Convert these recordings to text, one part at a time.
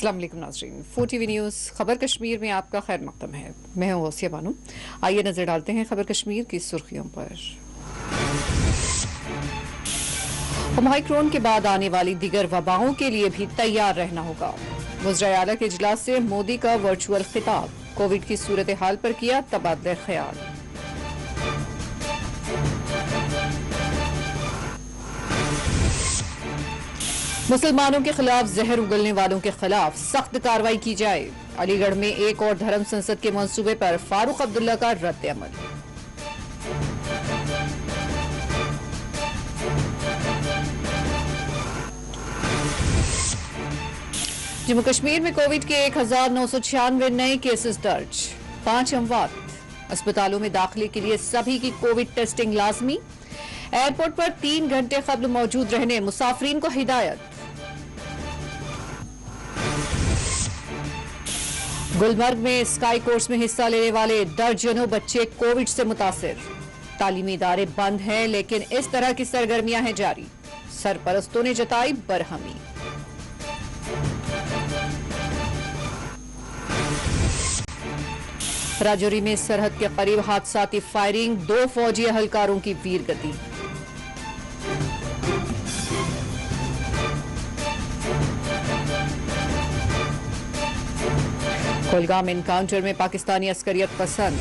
अस्सलाम वालेकुम नाज़रीन, 4 TV न्यूज़ खबर कश्मीर में आपका खैर मकदम है। मैं हूँ वसिया बानू। आइए नजर डालते हैं खबर कश्मीर की सुर्खियों पर। ओमाइक्रॉन के बाद आने वाली दीगर वबाओं के लिए भी तैयार रहना होगा। वज़ीर आला के इजलास से मोदी का वर्चुअल खिताब, कोविड की सूरत हाल पर किया तबादला ख्याल। मुसलमानों के खिलाफ जहर उगलने वालों के खिलाफ सख्त कार्रवाई की जाए। अलीगढ़ में एक और धर्म संसद के मंसूबे पर फारूक अब्दुल्ला का रद्द अमल। जम्मू कश्मीर में कोविड के 1996 नए केसेस दर्ज, 5 अमवात। अस्पतालों में दाखिले के लिए सभी की कोविड टेस्टिंग लाजमी। एयरपोर्ट पर 3 घंटे कब्ल मौजूद रहने मुसाफिरीन को हिदायत। गुलमर्ग में स्काई कोर्स में हिस्सा लेने वाले दर्जनों बच्चे कोविड से मुतासिर। तालीमी इदारे बंद हैं, लेकिन इस तरह की सरगर्मियां हैं जारी। सरपरस्तों ने जताई बरहमी। राजौरी में सरहद के करीब हादसाती फायरिंग, 2 फौजी अहलकारों की वीरगति। कुलगाम एनकाउंटर में पाकिस्तानी अस्करियत पसंद।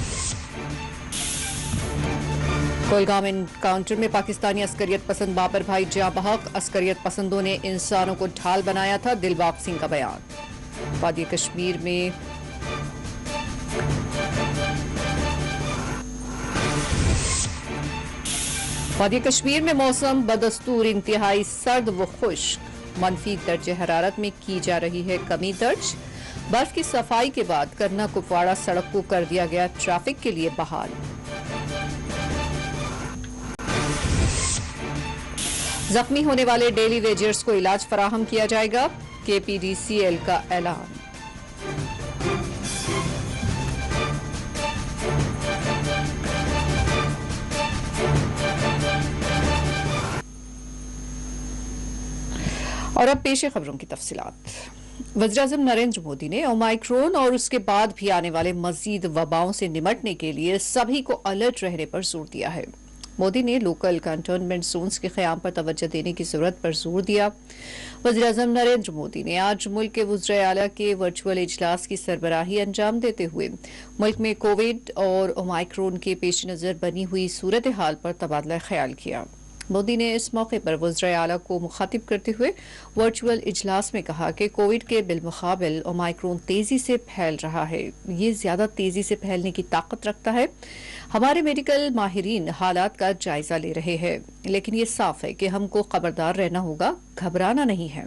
कुलगाम एनकाउंटर में पाकिस्तानी अस्करियत पसंद बाबर भाई जाँ बहक। अस्करियत पसंदों ने इंसानों को ढाल बनाया था, दिलबाग सिंह का बयान। वादी कश्मीर में मौसम बदस्तूर इंतहाई सर्द व खुश्क। मनफी दर्जे हरारत में की जा रही है कमी दर्ज। बर्फ की सफाई के बाद करना कुपवाड़ा सड़क को कर दिया गया ट्रैफिक के लिए बहाल। जख्मी होने वाले डेली वेजर्स को इलाज फराहम किया जाएगा, KPDCL का ऐलान। और अब पेश है खबरों की तफसीलात। वज़ीर-ए-आज़म नरेंद्र मोदी ने ओमाइक्रॉन और उसके बाद भी आने वाले मजीद वबाओं से निमटने के लिए सभी को अलर्ट रहने पर जोर दिया है। मोदी ने लोकल कंटेनमेंट जोन्स के क़याम पर तवज्जो देने की जरूरत पर जोर दिया। वज़ीर-ए-आज़म नरेंद्र मोदी ने आज मुल्क के वज़ीर आला के वर्चुअल इजलास की सरबराही अंजाम देते हुए मुल्क में कोविड और ओमाइक्रॉन के पेश नज़र बनी हुई सूरत हाल पर तबादला ख्याल किया। मोदी ने इस मौके पर वज़ीर आला को मुखातिब करते हुए वर्चुअल इजलास में कहा कि कोविड के बिलमुकाबिल ओमाइक्रॉन तेजी से फैल रहा है। ये ज्यादा तेजी से फैलने की ताकत रखता है। हमारे मेडिकल माहिरीन हालात का जायजा ले रहे हैं, लेकिन ये साफ है कि हमको खबरदार रहना होगा, घबराना नहीं है।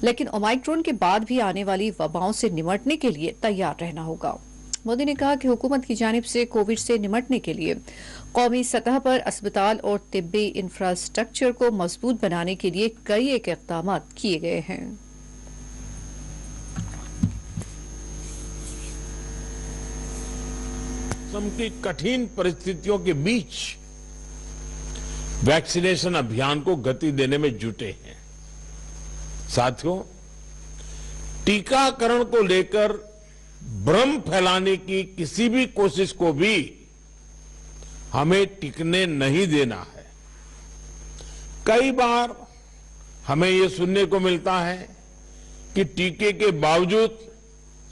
लेकिन ओमाइक्रॉन के बाद भी आने वाली वबाओं से निमटने के लिए तैयार रहना होगा। मोदी ने कहा कि हुकूमत की जानिब से कोविड से निमटने के लिए कौमी सतह पर अस्पताल और तिब्बी इंफ्रास्ट्रक्चर को मजबूत बनाने के लिए कई इक़दाम किए गए हैं। की कठिन परिस्थितियों के बीच वैक्सीनेशन अभियान को गति देने में जुटे हैं। साथियों, टीकाकरण को लेकर भ्रम फैलाने की किसी भी कोशिश को भी हमें टिकने नहीं देना है। कई बार हमें ये सुनने को मिलता है कि टीके के बावजूद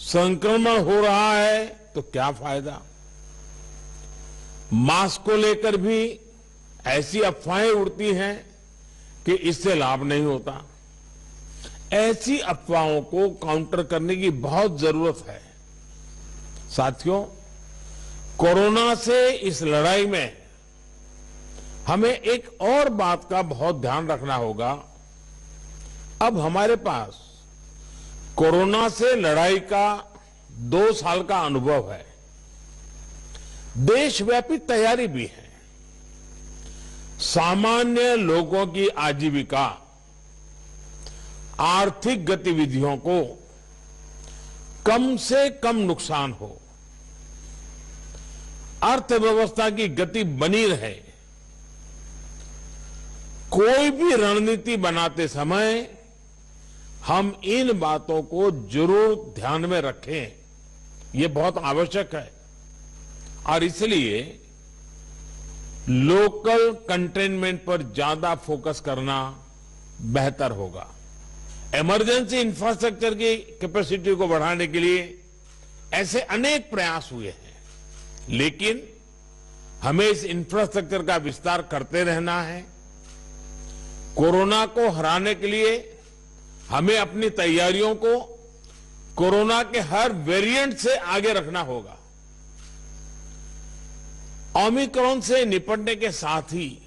संक्रमण हो रहा है तो क्या फायदा। मास्क को लेकर भी ऐसी अफवाहें उड़ती हैं कि इससे लाभ नहीं होता। ऐसी अफवाहों को काउंटर करने की बहुत जरूरत है। साथियों, कोरोना से इस लड़ाई में हमें एक और बात का बहुत ध्यान रखना होगा। अब हमारे पास कोरोना से लड़ाई का 2 साल का अनुभव है। देशव्यापी तैयारी भी है। सामान्य लोगों की आजीविका, आर्थिक गतिविधियों को कम से कम नुकसान हो, अर्थव्यवस्था की गति बनी रहे, कोई भी रणनीति बनाते समय हम इन बातों को जरूर ध्यान में रखें, ये बहुत आवश्यक है। और इसलिए लोकल कंटेनमेंट पर ज्यादा फोकस करना बेहतर होगा। इमरजेंसी इंफ्रास्ट्रक्चर की कैपेसिटी को बढ़ाने के लिए ऐसे अनेक प्रयास हुए हैं, लेकिन हमें इस इंफ्रास्ट्रक्चर का विस्तार करते रहना है। कोरोना को हराने के लिए हमें अपनी तैयारियों को कोरोना के हर वेरिएंट से आगे रखना होगा। ओमिक्रॉन से निपटने के साथ ही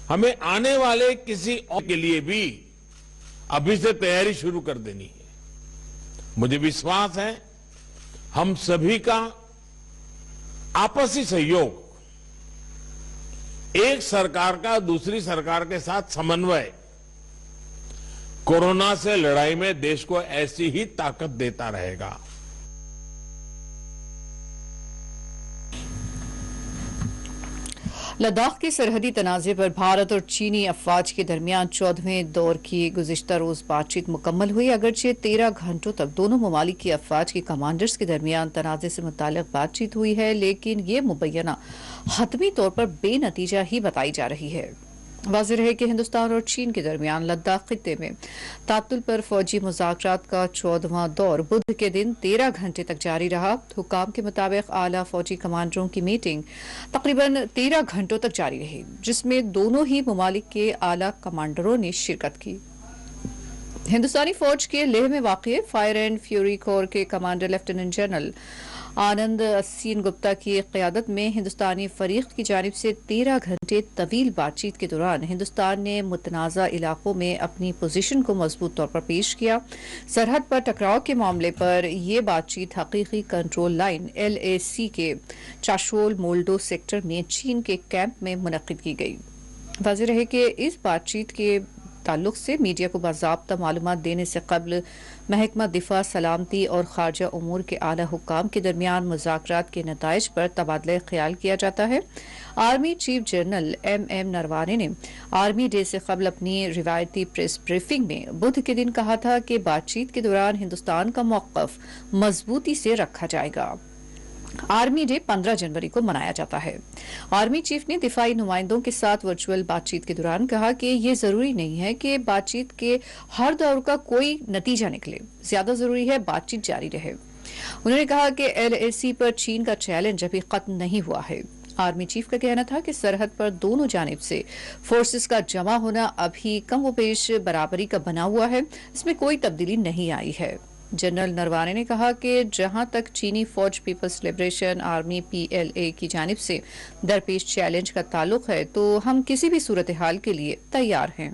हमें आने वाले किसी और के लिए भी अभी से तैयारी शुरू कर देनी है। मुझे विश्वास है हम सभी का आपसी सहयोग, एक सरकार का दूसरी सरकार के साथ समन्वय कोरोना से लड़ाई में देश को ऐसी ही ताकत देता रहेगा। लद्दाख के सरहदी तनाजे पर भारत और चीनी अफवाज के दरमियान 14वें दौर की गुज़िश्ता रोज बातचीत मुकम्मल हुई। अगरचे 13 घंटों तक दोनों ममालिक की अफवाज के कमांडर्स के दरमियान तनाजे से मुताल्लिक बातचीत हुई है, लेकिन ये मुबैना हतमी तौर पर बेनतीजा ही बताई जा रही है। वाज़ेह है कि हिंदुस्तान और चीन के दरमियान लद्दाख खित्ते में तातुल पर फौजी मुज़ाकरात का 14वां दौर बुध के दिन 13 घंटे तक जारी रहा। हुकाम के मुताबिक आला फौजी कमांडरों की मीटिंग तकरीबन 13 घंटों तक जारी रही, जिसमें दोनों ही ममालिक के आला कमांडरों ने शिरकत की। हिंदुस्तानी फौज के लेह में वाक़ फायर एंड फ्यूरी कोर के कमांडर लेफ्टिनेंट जनरल आनंद सीन गुप्ता की क़यादत में हिंदुस्तानी फरीक की जानिब से 13 घंटे तवील बातचीत के दौरान हिंदुस्तान ने मुतनाज़ा इलाकों में अपनी पोजीशन को मजबूत तौर पर पेश किया। सरहद पर टकराव के मामले पर यह बातचीत हकीकी कंट्रोल लाइन LAC के चाशोल मोल्डो सेक्टर में चीन के कैंप में मुनक्किद की गई। वाज़ेह रहे कि इस बातचीत के ताल्लुक से मीडिया को बाज़ाब्ता मालूमात देने से कबल महकमा दिफा, सलामती और खारजा उमूर के आला हुक्काम के दरमियान मुज़ाकरात के नताइज पर तबादला ख्याल किया जाता है। Army chief general MM Naravane ने आर्मी डे से कबल अपनी रिवायती प्रेस ब्रीफिंग में बुध के दिन कहा था कि बातचीत के दौरान हिंदुस्तान का मौक़िफ़ मजबूती से रखा जाएगा। आर्मी डे 15 जनवरी को मनाया जाता है। आर्मी चीफ ने दिफाई नुमाइंदों के साथ वर्चुअल बातचीत के दौरान कहा कि ये जरूरी नहीं है कि बातचीत के हर दौर का कोई नतीजा निकले, ज्यादा जरूरी है बातचीत जारी रहे। उन्होंने कहा कि LAC पर चीन का चैलेंज अभी खत्म नहीं हुआ है। आर्मी चीफ का कहना था कि सरहद पर दोनों जानिब से फोर्सेस का जमा होना अभी कम व बेश बराबरी का बना हुआ है, इसमें कोई तब्दीली नहीं आई है। जनरल नरवाने ने कहा कि जहां तक चीनी फौज पीपल्स लिबरेशन आर्मी PLA की जानिब से दरपेश चैलेंज का ताल्लुक है, तो हम किसी भी सूरत हाल के लिए तैयार हैं।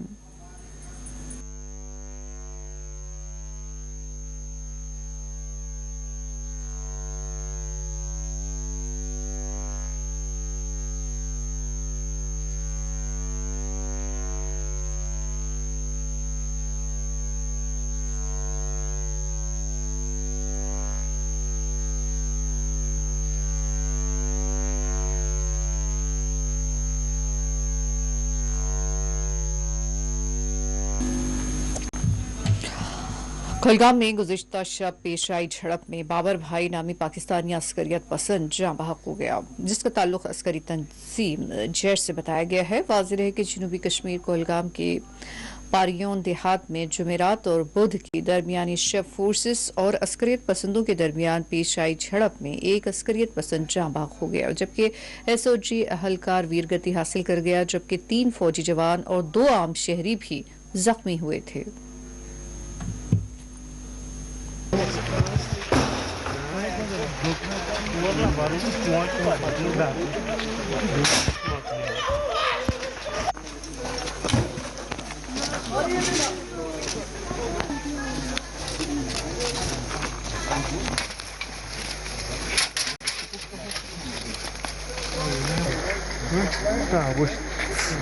कुलगाम में गुज़िश्ता शब पेश आई झड़प में बाबर भाई नामी पाकिस्तानी अस्करियत पसंद जाँ बहक हो गया, जिसका ताल्लुक अस्करी तंजीम जैश से बताया गया है। वाज़ेह है कि जनूबी कश्मीर कुलगाम के पारियोन देहात में जुमेरात और बुध की दरमियानी शब फोर्सेस और अस्करियत पसंदों के दरमियान पेश आई झड़प में एक अस्करियत पसंद जाँ बहक हो गया, जबकि SOG अहलकार वीरगति हासिल कर गया, जबकि 3 फौजी जवान और 2 आम शहरी भी जख्मी हुए थे।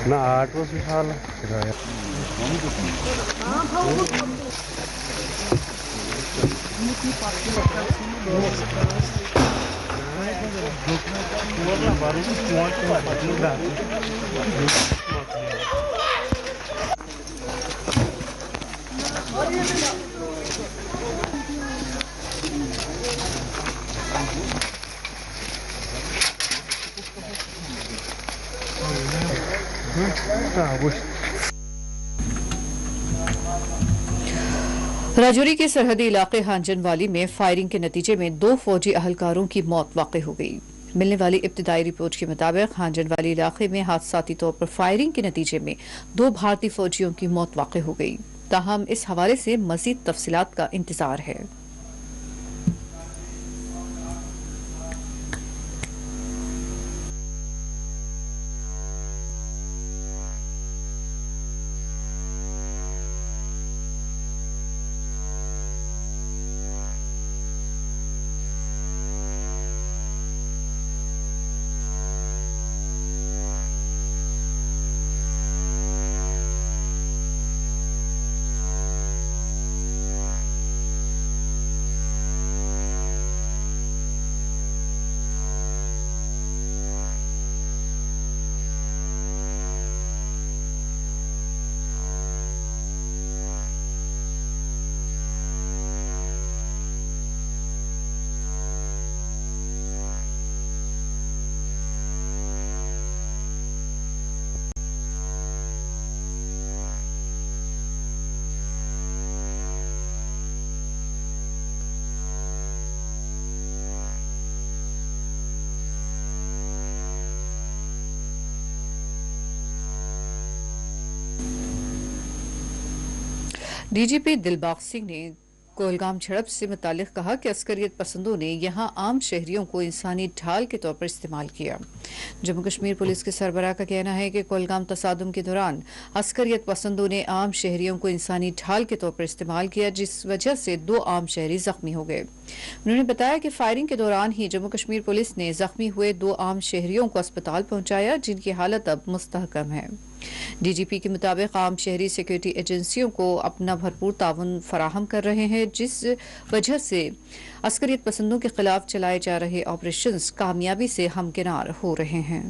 ना 8 साल राजौरी के सरहदी इलाके हांजनवाली में फायरिंग के नतीजे में 2 फौजी अहलकारों की मौत वाक़ई हो गई। मिलने वाली इब्तिदाई रिपोर्ट के मुताबिक हांजनवाली इलाके में हादसाती तौर पर फायरिंग के नतीजे में 2 भारतीय फौजियों की मौत वाक़ई हो गई। ताहम इस हवाले से मजीद तफसीलात का इंतजार है। डीजीपी दिलबाग सिंह ने कोलगाम झड़प से मुतालिक कहा कि अस्करियत पसंदों ने यहां आम शहरियों को इंसानी ढाल के तौर पर इस्तेमाल किया। जम्मू कश्मीर पुलिस के सरबराह का कहना है कि कोलगाम तसादुम के दौरान अस्करियत पसंदों ने आम शहरियों को इंसानी ढाल के तौर पर इस्तेमाल किया, जिस वजह से 2 आम शहरी जख्मी हो गए। उन्होंने बताया कि फायरिंग के दौरान ही जम्मू कश्मीर पुलिस ने जख्मी हुए 2 आम शहरियों को अस्पताल पहुंचाया, जिनकी हालत अब मुस्तहकम है। डीजीपी के मुताबिक आम शहरी सिक्योरिटी एजेंसियों को अपना भरपूर ताउन फराहम कर रहे हैं, जिस वजह से अस्करियत पसंदों के खिलाफ चलाए जा रहे ऑपरेशंस कामयाबी से हमकिनार हो रहे हैं।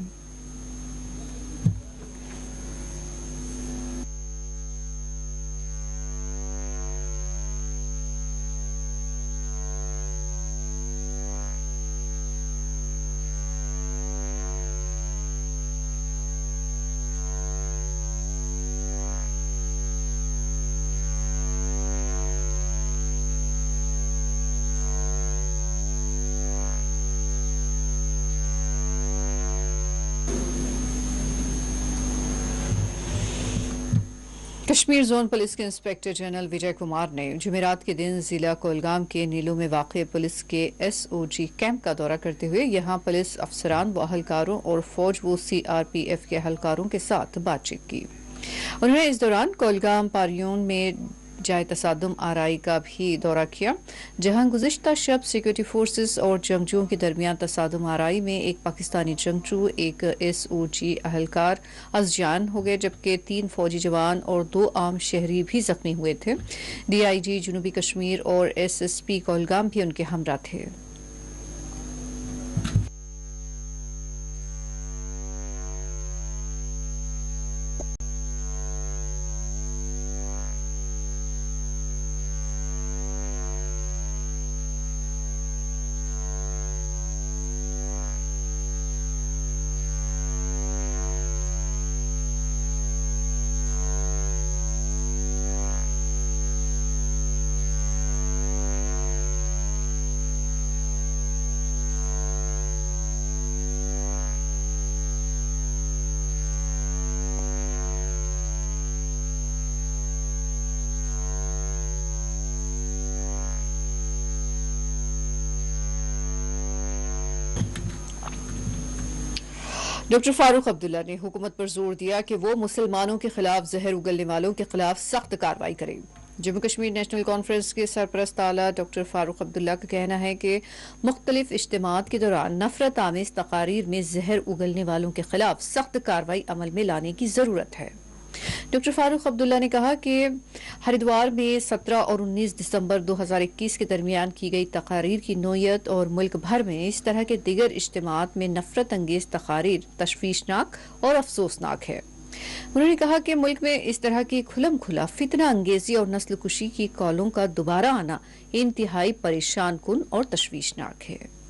कश्मीर जोन पुलिस के इंस्पेक्टर जनरल विजय कुमार ने जुमेरात के दिन जिला कोलगाम के नीलू में वाक़ पुलिस के एसओजी कैंप का दौरा करते हुए यहां पुलिस अफसरान व अहलकारों और फौज व सीआरपीएफ के अहलकारों के साथ बातचीत की। उन्होंने इस दौरान कोलगाम पारियोन में जाए तसादुम आरई का भी दौरा किया, जहां गुज़िश्ता शब सिक्योरिटी फोर्सेस और जंगजुओं के दरमियान तसादुम आरई में एक पाकिस्तानी जंगजू, एक एसओजी अहलकार अज़जान हो गए, जबकि 3 फौजी जवान और 2 आम शहरी भी जख्मी हुए थे। डीआईजी जनूबी कश्मीर और एसएसपी कोलगाम भी उनके हमरा थे। डॉक्टर फारूक अब्दुल्ला ने हुकूमत पर जोर दिया कि वो मुसलमानों के खिलाफ जहर उगलने वालों के खिलाफ सख्त कार्रवाई करे। जम्मू कश्मीर नेशनल कॉन्फ्रेंस के सरपरस्त आला डॉक्टर फारूक अब्दुल्ला का कहना है कि मुख्तलिफ इज्तिमात के दौरान नफरत आमेज तकारीर में जहर उगलने वालों के खिलाफ सख्त कार्रवाई अमल में लाने की जरूरत है। डॉक्टर फारूक अब्दुल्ला ने कहा कि हरिद्वार में 17 और 19 दिसंबर 2021 के दरमियान की गई तकारीर की नोयत और मुल्क भर में इस तरह के दीगर इज्तिमात में नफरत अंगेज तकारीर तशवीशनाक और अफसोसनाक है। उन्होंने कहा कि मुल्क में इस तरह की खुलम खुला फितना अंगेजी और नस्ल कुशी की कॉलों का दोबारा आना इंतहाई परेशान कुन और तशवीशनाक है।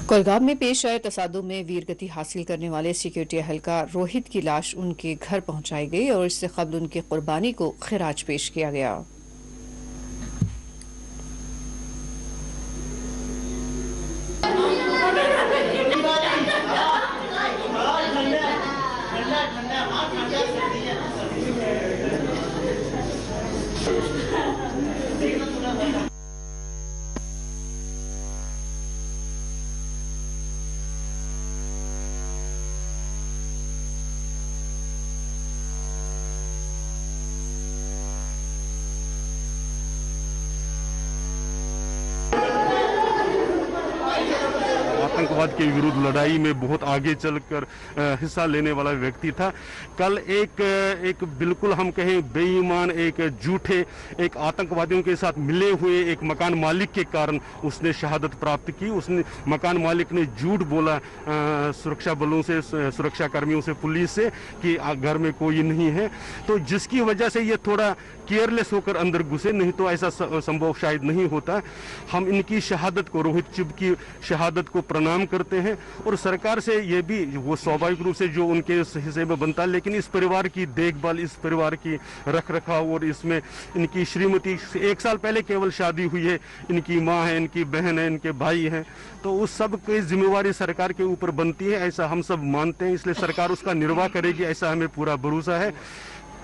कोलगाम में पेश आए तसादुम में वीरगति हासिल करने वाले सिक्योरिटी एहलकार रोहित की लाश उनके घर पहुंचाई गई और इससे कबल उनकी कुर्बानी को खिराज पेश किया गया। आतंकवाद के विरुद्ध लड़ाई में बहुत आगे चलकर हिस्सा लेने वाला व्यक्ति था। कल एक बिल्कुल हम कहें बेईमान, एक झूठे, एक आतंकवादियों के साथ मिले हुए एक मकान मालिक के कारण उसने शहादत प्राप्त की। उसने मकान मालिक ने झूठ बोला सुरक्षा बलों से, सुरक्षा कर्मियों से, पुलिस से कि घर में कोई नहीं है, तो जिसकी वजह से ये थोड़ा केयरलेस होकर अंदर घुसे, नहीं तो ऐसा संभव शायद नहीं होता। हम इनकी शहादत को, रोहित चिब की शहादत को प्रणाम करते हैं और सरकार से ये भी वो स्वाभाविक रूप से जो उनके हिस्से में बनता है, लेकिन इस परिवार की देखभाल, इस परिवार की रख रखाव और इसमें इनकी श्रीमती 1 साल पहले केवल शादी हुई है, इनकी माँ है, इनकी बहन है, इनके भाई हैं, तो उस सब की जिम्मेवारी सरकार के ऊपर बनती है, ऐसा हम सब मानते हैं। इसलिए सरकार उसका निर्वाह करेगी, ऐसा हमें पूरा भरोसा है।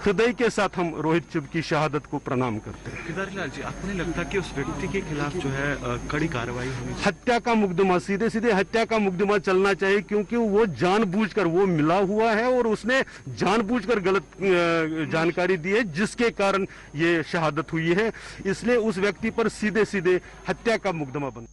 हृदय के साथ हम रोहित चिब की शहादत को प्रणाम करते हैं। केदारीलाल जी, आपको नहीं लगता कि उस व्यक्ति के खिलाफ जो है कड़ी कार्रवाई होनी चाहिए? हत्या का मुकदमा, सीधे सीधे हत्या का मुकदमा चलना चाहिए, क्योंकि वो जानबूझकर वो मिला हुआ है और उसने जानबूझकर गलत जानकारी दी है, जिसके कारण ये शहादत हुई है। इसलिए उस व्यक्ति पर सीधे सीधे हत्या का मुकदमा बन।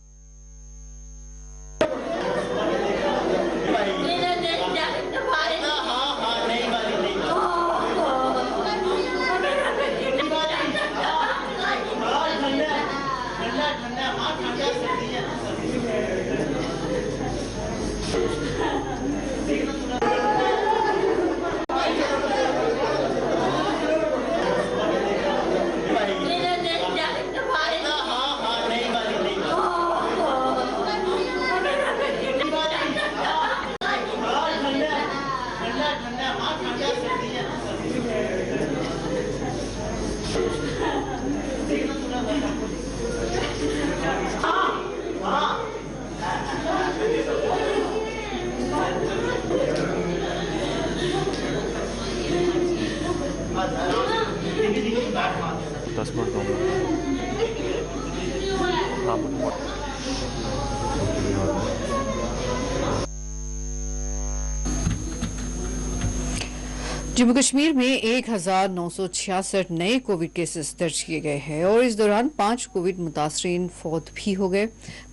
जम्मू कश्मीर में 1966 नए कोविड केसेस दर्ज किए गए हैं और इस दौरान 5 कोविड मुतासरीन फौत भी हो गए।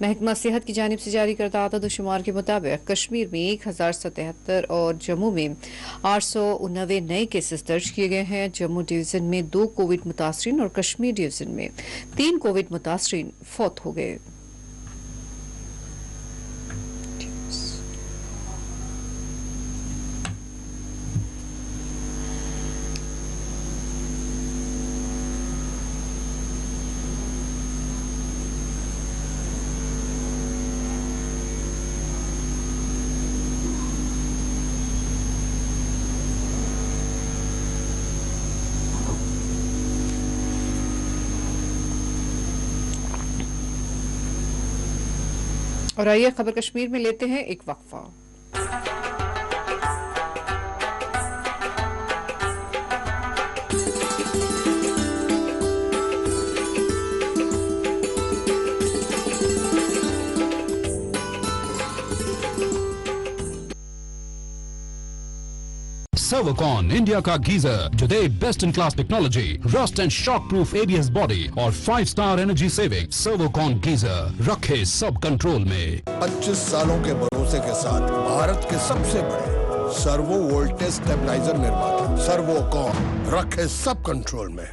महकमा सेहत की जानिब से जारी करदा आदाद-ओ-शुमार के मुताबिक कश्मीर में 1077 और जम्मू में 899 नए केसेस दर्ज किए गए हैं। जम्मू डिवीजन में 2 कोविड मुतासरीन और कश्मीर डिवीजन में 3 कोविड मुतासरीन फौत हो गए। और आइए खबर कश्मीर में लेते हैं एक वक्फा। सर्वोकॉन इंडिया का गीजर जो the best in class technology, rust and shock proof ABS body और 5 star energy saving. Servokon geyser रखे सब कंट्रोल में। 25 सालों के भरोसे के साथ भारत के सबसे बड़े सर्वो वोल्टेज स्टेबलाइजर निर्माता सर्वोकॉन रखे सब कंट्रोल में।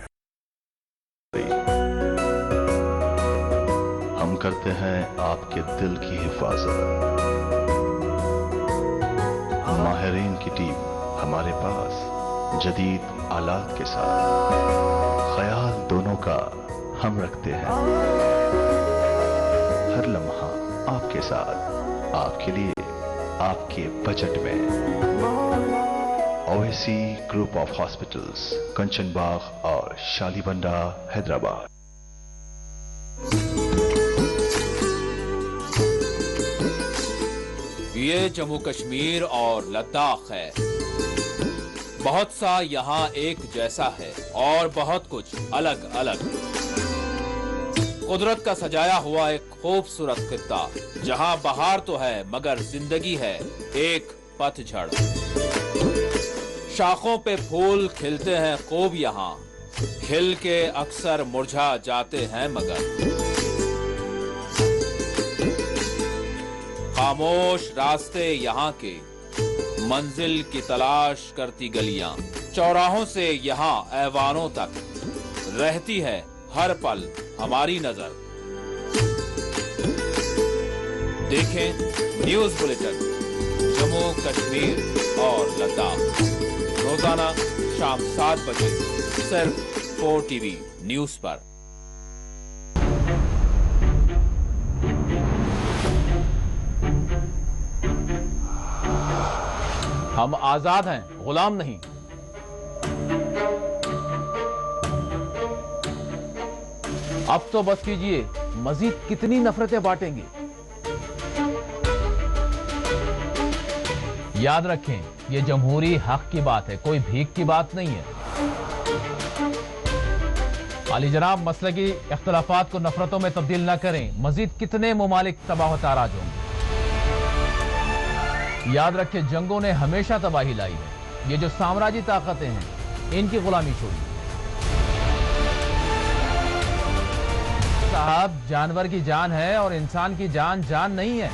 हम करते हैं आपके दिल की हिफाजत। माहिरीन की टीम हमारे पास जदीद आलात के साथ, ख्याल दोनों का हम रखते हैं। हर लम्हा आपके साथ, आपके लिए, आपके बजट में। ओएसी ग्रुप ऑफ हॉस्पिटल्स, कंचन बाग और शालीबंडा, हैदराबाद। ये जम्मू कश्मीर और लद्दाख है। बहुत सा यहाँ एक जैसा है और बहुत कुछ अलग अलग। कुदरत का सजाया हुआ एक खूबसूरत खित्ता, जहाँ बहार तो है मगर जिंदगी है एक पतझड़। शाखों पे फूल खिलते हैं खूब यहाँ, खिल के अक्सर मुरझा जाते हैं मगर। खामोश रास्ते यहाँ के, मंजिल की तलाश करती गलियां, चौराहों से यहाँ ऐवानों तक रहती है हर पल हमारी नजर। देखें न्यूज बुलेटिन जम्मू कश्मीर और लद्दाख रोजाना शाम 7 बजे सिर्फ 4TV न्यूज पर। हम आजाद हैं, गुलाम नहीं। अब तो बस कीजिए, मजीद कितनी नफरतें बांटेंगे। याद रखें, ये जमहूरी हक की बात है, कोई भीख की बात नहीं है। आलीजनाब मसले की इख्तलाफात को नफरतों में तब्दील न करें, मजीद कितने मुमालिक तबाह ताराज होंगे। याद रखें, जंगों ने हमेशा तबाही लाई है। ये जो साम्राज्य ताकतें हैं, इनकी गुलामी छोड़िए। साहब, जानवर की जान है और इंसान की जान जान नहीं है।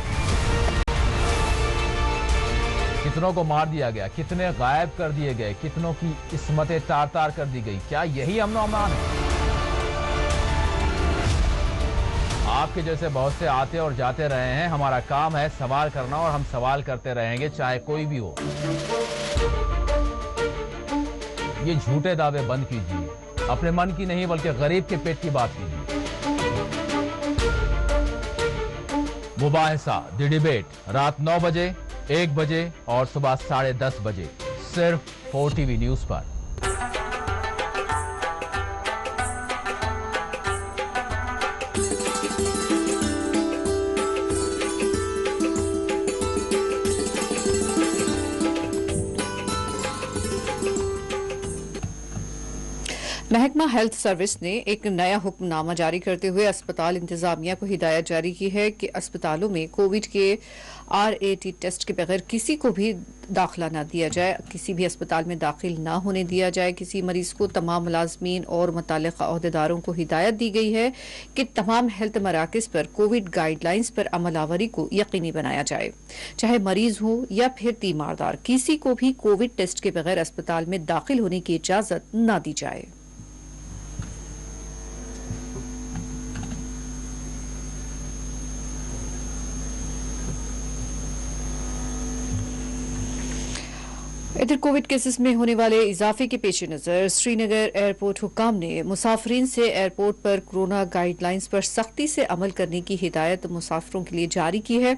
कितनों को मार दिया गया, कितने गायब कर दिए गए, कितनों की इस्मतें तार तार कर दी गई। क्या यही अमन और अमान है? आपके जैसे बहुत से आते और जाते रहे हैं। हमारा काम है सवाल करना और हम सवाल करते रहेंगे, चाहे कोई भी हो। ये झूठे दावे बंद कीजिए, अपने मन की नहीं बल्कि गरीब के पेट की बात कीजिए। मुबाहिसा द डिबेट रात 9 बजे, 1 बजे और सुबह 10:30 बजे सिर्फ 4TV न्यूज पर। महकमा हेल्थ सर्विस ने एक नया हुक्मनामा जारी करते हुए अस्पताल इंतजामिया को हिदायत जारी की है कि अस्पतालों में कोविड के RAT टेस्ट के बगैर किसी को भी दाखिला न दिया जाए, किसी भी अस्पताल में दाखिल न होने दिया जाए किसी मरीज को। तमाम मुलाजमीन और मुतल्लिका अहदेदारों को हिदायत दी गई है कि तमाम हेल्थ मराकज़ पर कोविड गाइडलाइंस पर अमलावरी को यकीनी बनाया जाए। चाहे मरीज हो या फिर तीमारदार, किसी को भी कोविड टेस्ट के बगैर अस्पताल में दाखिल होने की इजाजत न दी जाए। इधर कोविड केसेस में होने वाले इजाफे के पेश नज़र श्रीनगर एयरपोर्ट हुकाम ने मुसाफरीन से एयरपोर्ट पर कोरोना गाइडलाइंस पर सख्ती से अमल करने की हिदायत मुसाफिरों के लिए जारी की है।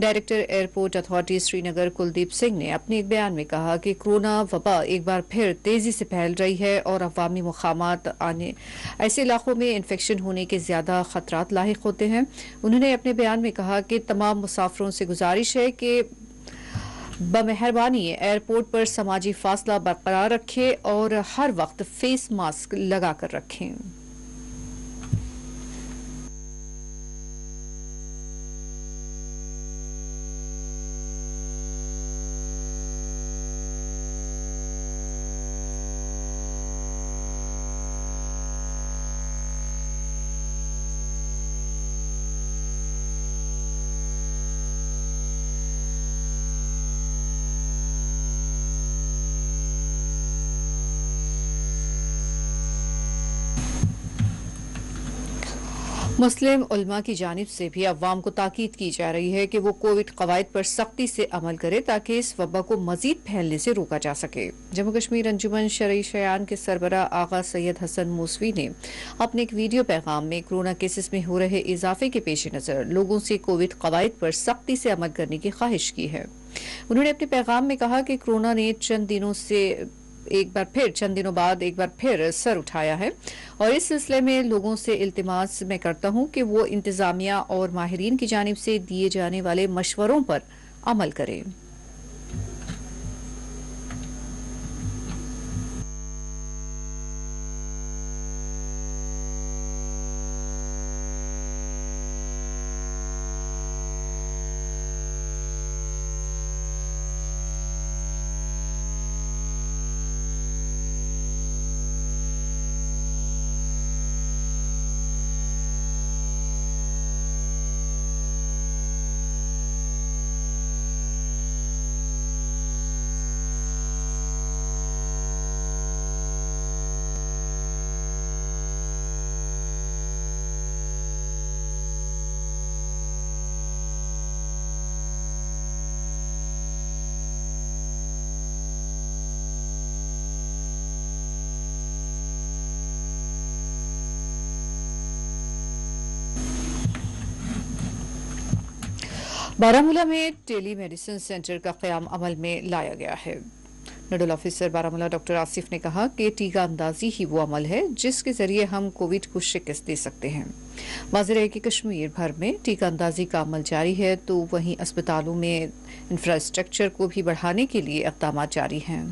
Director airport authority Srinagar Kuldeep Singh ने अपने एक बयान में कहा कि कोरोना वबा एक बार फिर तेजी से फैल रही है और अवामी मुकामात आने ऐसे इलाकों में इन्फेक्शन होने के ज्यादा खतरात लाहिक होते हैं। उन्होंने अपने बयान में कहा कि तमाम मुसाफिरों से गुजारिश है कि बमेहरबानी एयरपोर्ट पर समाजी फासला बरकरार रखें और हर वक्त फेस मास्क लगाकर रखें। मुस्लिम उलमा की जानिब से भी अवाम को ताकीद की जा रही है कि वो कोविड कवायद पर सख्ती से अमल करे ताकि इस वबा को मजीद फैलने से रोका जा सके। जम्मू कश्मीर अंजुमन शरई शयान के सरबरा आगा सैयद हसन मूसवी ने अपने एक वीडियो पैगाम में कोरोना केसेस में हो रहे इजाफे के पेश नज़र लोगों से कोविड कवायद पर सख्ती से अमल करने की ख्वाहिश की है। उन्होंने अपने पैगाम में कहा कि कोरोना ने चंद दिनों बाद एक बार फिर सर उठाया है और इस सिलसिले में लोगों से इल्तिमास मैं करता हूं कि वो इंतजामिया और माहिरीन की जानिब से दिए जाने वाले मशवरों पर अमल करें। बारामूला में टेली मेडिसिन सेंटर का क़याम अमल में लाया गया है। Nodal officer Baramulla doctor Asif ने कहा कि टीका अंदाजी ही वो अमल है जिसके जरिए हम कोविड को शिकस्त दे सकते हैं। वाज़ेह है कि कश्मीर भर में टीका अंदाजी का अमल जारी है तो वहीं अस्पतालों में इंफ्रास्ट्रक्चर को भी बढ़ाने के लिए इक़दाम जारी हैं।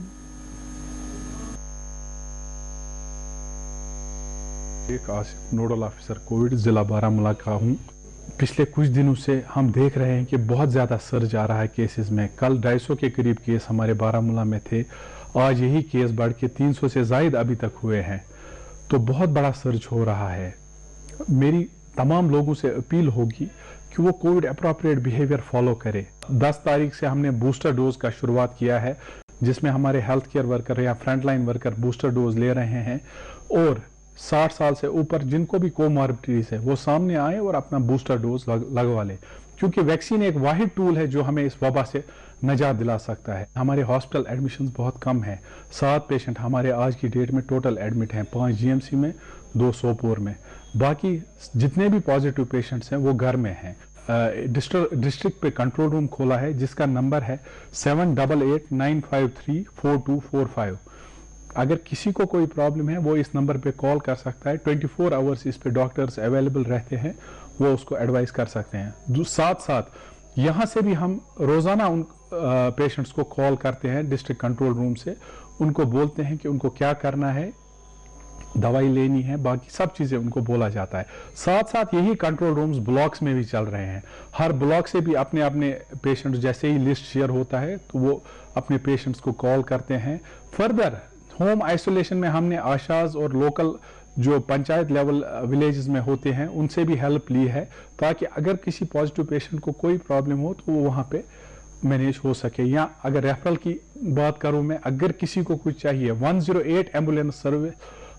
एक आसिफ नोडल ऑफिसर कोविड जिला बारामूला का हूँ। पिछले कुछ दिनों से हम देख रहे हैं कि बहुत ज़्यादा सर्ज आ रहा है केसेस में। कल 250 के करीब केस हमारे बारामूला में थे, आज यही केस बढ़ के 300 से ज़ायद अभी तक हुए हैं, तो बहुत बड़ा सर्ज हो रहा है। मेरी तमाम लोगों से अपील होगी कि वो कोविड अप्रोप्रिएट बिहेवियर फॉलो करे। 10 तारीख से हमने बूस्टर डोज का शुरुआत किया है जिसमें हमारे हेल्थ केयर वर्कर या फ्रंटलाइन वर्कर बूस्टर डोज ले रहे हैं और 60 साल से ऊपर जिनको भी कोमॉर्बिडिटीज है वो सामने आए और अपना बूस्टर डोज लगवा ले, क्योंकि वैक्सीन एक वाहिद टूल है जो हमें इस वबा से निजात दिला सकता है। हमारे हॉस्पिटल एडमिशन्स बहुत कम हैं। 7 पेशेंट हमारे आज की डेट में टोटल एडमिट हैं, 5 जीएमसी में, 2 सोपोर में। बाकी जितने भी पॉजिटिव पेशेंट्स हैं वो घर में हैं। डिस्ट्रिक्ट पे कंट्रोल रूम खोला है जिसका नंबर है 7889534245। अगर किसी को कोई प्रॉब्लम है वो इस नंबर पे कॉल कर सकता है। 24 आवर्स इस पे डॉक्टर्स अवेलेबल रहते हैं, वो उसको एडवाइस कर सकते हैं। साथ साथ यहाँ से भी हम रोज़ाना उन पेशेंट्स को कॉल करते हैं डिस्ट्रिक्ट कंट्रोल रूम से, उनको बोलते हैं कि उनको क्या करना है, दवाई लेनी है, बाकी सब चीज़ें उनको बोला जाता है। साथ साथ यही कंट्रोल रूम्स ब्लॉक्स में भी चल रहे हैं। हर ब्लॉक से भी अपने अपने पेशेंट्स, जैसे ही लिस्ट शेयर होता है तो वो अपने पेशेंट्स को कॉल करते हैं। फर्दर होम आइसोलेशन में हमने आशाज और लोकल जो पंचायत लेवल विलेजेस में होते हैं उनसे भी हेल्प ली है ताकि अगर किसी पॉजिटिव पेशेंट को कोई प्रॉब्लम हो तो वो वहाँ पे मैनेज हो सके। या अगर रेफरल की बात करूँ मैं, अगर किसी को कुछ चाहिए 108 एम्बुलेंस सर्विस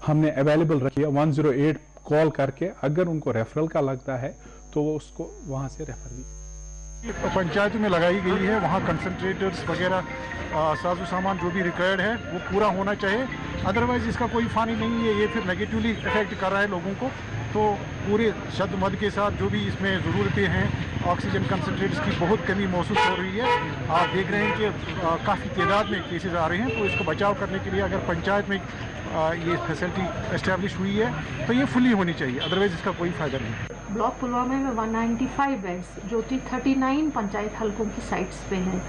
हमने अवेलेबल रखी है। 108 कॉल करके अगर उनको रेफरल का लगता है तो वो उसको वहाँ से रेफर भी पंचायतों में लगाई गई है। वहाँ कंसंट्रेटर्स वगैरह साजो सामान जो भी रिक्वायर्ड है वो पूरा होना चाहिए, अदरवाइज़ इसका कोई फ़ानी नहीं है। ये फिर नेगेटिवली इफेक्ट कर रहा है लोगों को। तो पूरे शद मद के साथ जो भी इसमें ज़रूरतें हैं, ऑक्सीजन कंसंट्रेटर्स की बहुत कमी महसूस हो रही है। आप देख रहे हैं कि काफ़ी तादाद में केसेस आ रहे हैं। तो इसको बचाव करने के लिए अगर पंचायत में ये फैसिलिटी इस्टेब्लिश हुई है तो ये फुली होनी चाहिए, अदरवाइज़ इसका कोई फ़ायदा नहीं है। ब्लॉक पुलवामा में 195 बेड्स जो कि 39 पंचायत हलकों की साइट्स पे हैं,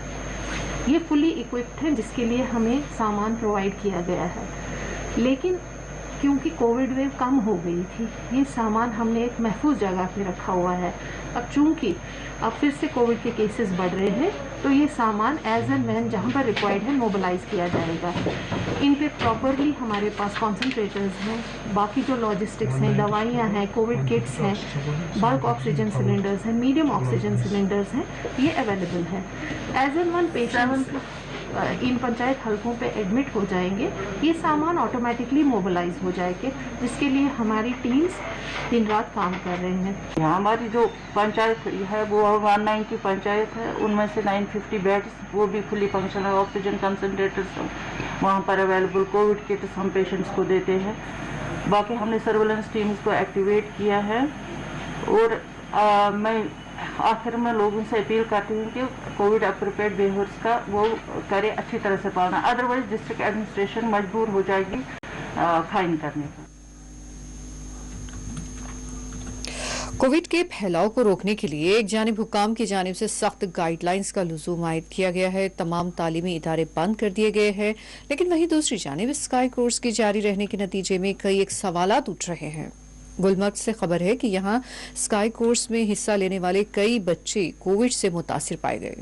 ये फुली इक्विप्ड हैं जिसके लिए हमें सामान प्रोवाइड किया गया है। लेकिन क्योंकि कोविड वेव कम हो गई थी, ये सामान हमने एक महफूज जगह पे रखा हुआ है। अब चूंकि अब फिर से कोविड के केसेस बढ़ रहे हैं तो ये सामान एज एंड व्हेन जहाँ पर रिक्वायर्ड है मोबिलाइज किया जाएगा। इन पे प्रॉपरली हमारे पास कॉन्सेंट्रेटर्स हैं, बाकी जो लॉजिस्टिक्स हैं, दवाइयाँ हैं, कोविड किट्स हैं, बल्क ऑक्सीजन सिलेंडर्स हैं, मीडियम ऑक्सीजन सिलेंडर्स हैं, ये अवेलेबल है। एज एंड वन पेशेंट इन पंचायत हलकों पे एडमिट हो जाएंगे, ये सामान ऑटोमेटिकली मोबिलाइज हो जाएंगे, जिसके लिए हमारी टीम्स दिन रात काम कर रहे हैं। हमारी जो पंचायत है वो 190 पंचायत है, उनमें से 950 बेड्स वो भी फुली फंक्शनल ऑक्सीजन कंसंट्रेटर्स वहाँ पर अवेलेबल, कोविड किट्स हम पेशेंट्स को देते हैं। बाकी हमने सर्वेलेंस टीम्स को एक्टिवेट किया है और मैं आखिर में लोगों से अपील करती हूँ कि कोविड अप्रोप्रिएट बिहेवियर्स का वो करे, अच्छी तरह से पालना, अदरवाइज डिस्ट्रिक्ट एडमिनिस्ट्रेशन मजबूर हो जाएगी फाइन करने पर। कोविड के फैलाव को रोकने के लिए एक जानिब हुकाम की जानिब से सख्त गाइडलाइंस का लुज़ूम आयद किया गया है, तमाम तालीमी इदारे बंद कर दिए गए हैं, लेकिन वहीं दूसरी जानिब स्काई कोर्स के जारी रहने के नतीजे में कई एक सवालात उठ रहे हैं। गुलमर्ग से खबर है कि यहां स्काई कोर्स में हिस्सा लेने वाले कई बच्चे कोविड से मुतासिर पाए गए।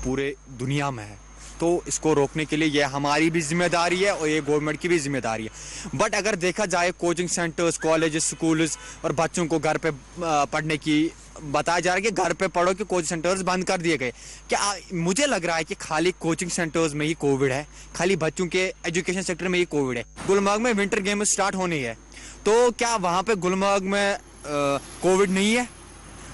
पूरे दुनिया में है, तो इसको रोकने के लिए ये हमारी भी जिम्मेदारी है और ये गवर्नमेंट की भी जिम्मेदारी है। बट अगर देखा जाए कोचिंग सेंटर्स, कॉलेजेस, स्कूल्स और बच्चों को घर पे पढ़ने की बताया जा रहा है कि घर पे पढ़ो कि कोचिंग सेंटर्स बंद कर दिए गए। क्या मुझे लग रहा है कि खाली कोचिंग सेंटर्स में ही कोविड है, खाली बच्चों के एजुकेशन सेक्टर में ही कोविड है। गुलमर्ग में विंटर गेम्स स्टार्ट होनी है, तो क्या वहाँ पे गुलमर्ग में कोविड नहीं है?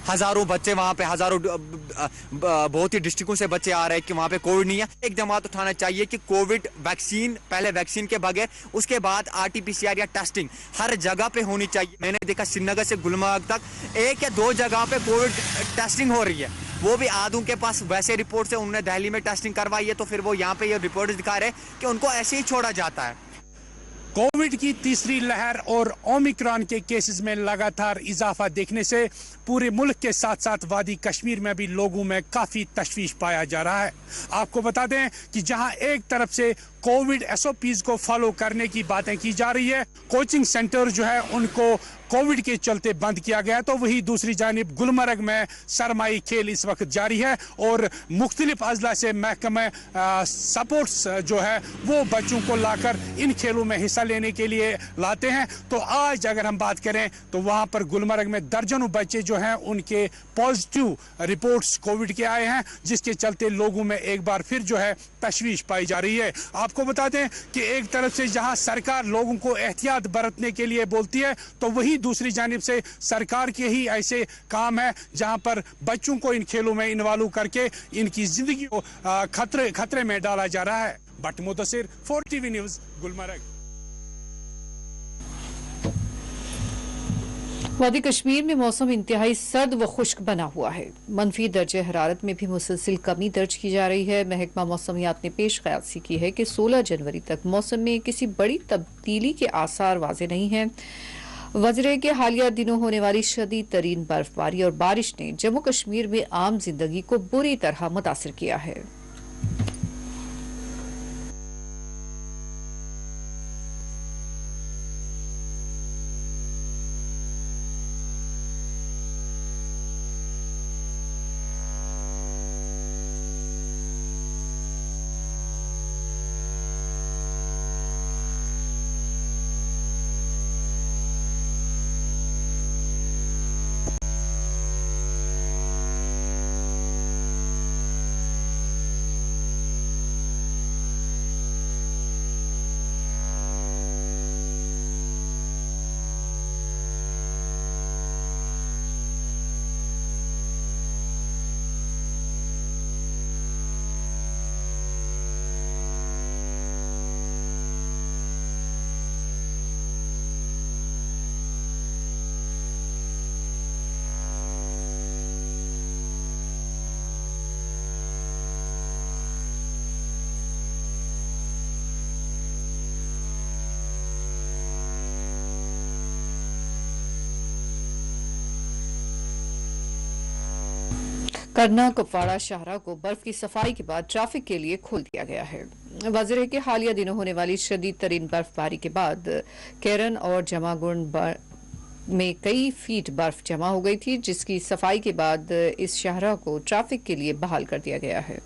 हजारों बच्चे वहाँ पे, हजारों बहुत ही डिस्ट्रिक्टों से बच्चे आ रहे हैं कि वहाँ पे कोविड नहीं है। एक जमात उठाना चाहिए कि कोविड वैक्सीन, पहले वैक्सीन के बगैर, उसके बाद RT-PCR या टेस्टिंग हर जगह पे होनी चाहिए। मैंने देखा श्रीनगर से गुलमर्ग तक 1 या 2 जगह पे कोविड टेस्टिंग हो रही है, वो भी आधों के पास वैसे रिपोर्ट से उन्होंने दिल्ली में टेस्टिंग करवाई है, तो फिर वो यहाँ पे ये रिपोर्ट दिखा रहे हैं कि उनको ऐसे ही छोड़ा जाता है। कोविड की तीसरी लहर और ओमिक्रॉन के केसेस में लगातार इजाफा देखने से पूरे मुल्क के साथ साथ वादी कश्मीर में भी लोगों में काफ़ी तशवीश पाया जा रहा है। आपको बता दें कि जहां एक तरफ से कोविड SOPs को फॉलो करने की बातें की जा रही है, कोचिंग सेंटर जो है उनको कोविड के चलते बंद किया गया, तो वही दूसरी जानिब गुलमर्ग में सरमाई खेल इस वक्त जारी है और मुख्तलिफ अजला से महकमा सपोर्ट्स जो है वो बच्चों को लाकर इन खेलों में हिस्सा लेने के लिए लाते हैं। तो आज अगर हम बात करें तो वहां पर गुलमर्ग में दर्जनों बच्चे जो हैं उनके पॉजिटिव रिपोर्ट्स कोविड के आए हैं, जिसके चलते लोगों में एक बार फिर जो है तशवीश पाई जा रही है। आपको बता दें कि एक तरफ से जहां सरकार लोगों को एहतियात बरतने के लिए बोलती है, तो वही दूसरी जानिब से सरकार के ही ऐसे काम है जहां पर बच्चों को इन खेलों में इन्वॉल्व करके इनकी जिंदगी को खतरे में डाला जा रहा है। But Mudassir, 4TV news, Gulmarg. वादी कश्मीर में मौसम इंतहाई सर्द व खुश्क बना हुआ है। मनफी दर्जे हरारत में भी मुसलसिल कमी दर्ज की जा रही है। महकमा मौसमियात ने पेश कयासी की है कि 16 जनवरी तक मौसम में किसी बड़ी तब्दीली के आसार वाजे नहीं हैं। वज़रे के हालिया दिनों होने वाली शदीद तरीन बर्फबारी और बारिश ने जम्मू कश्मीर में आम जिंदगी को बुरी तरह मुतासिर किया है। करना कुपवाड़ा शाहरा को बर्फ की सफाई के बाद ट्रैफिक के लिए खोल दिया गया है। वज़रे के हालिया दिनों होने वाली शदीद तरीन बर्फबारी के बाद केरन और जमागुंड में कई फीट बर्फ जमा हो गई थी, जिसकी सफाई के बाद इस शाहरा को ट्रैफिक के लिए बहाल कर दिया गया है।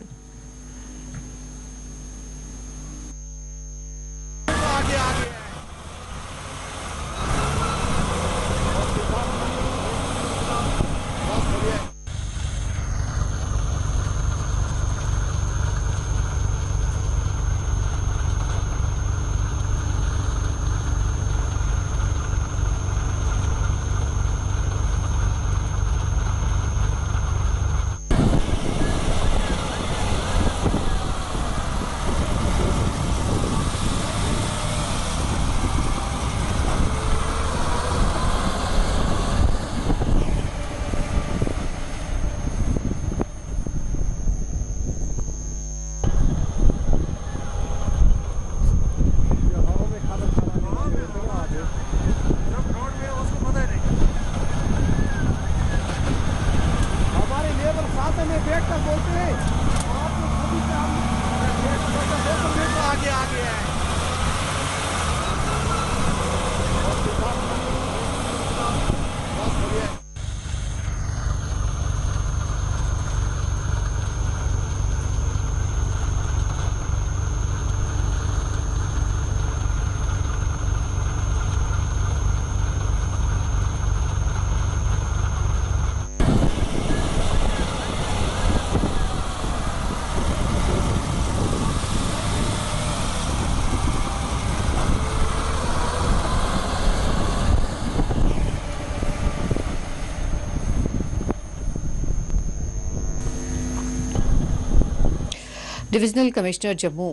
डिविजनल कमिश्नर जम्मू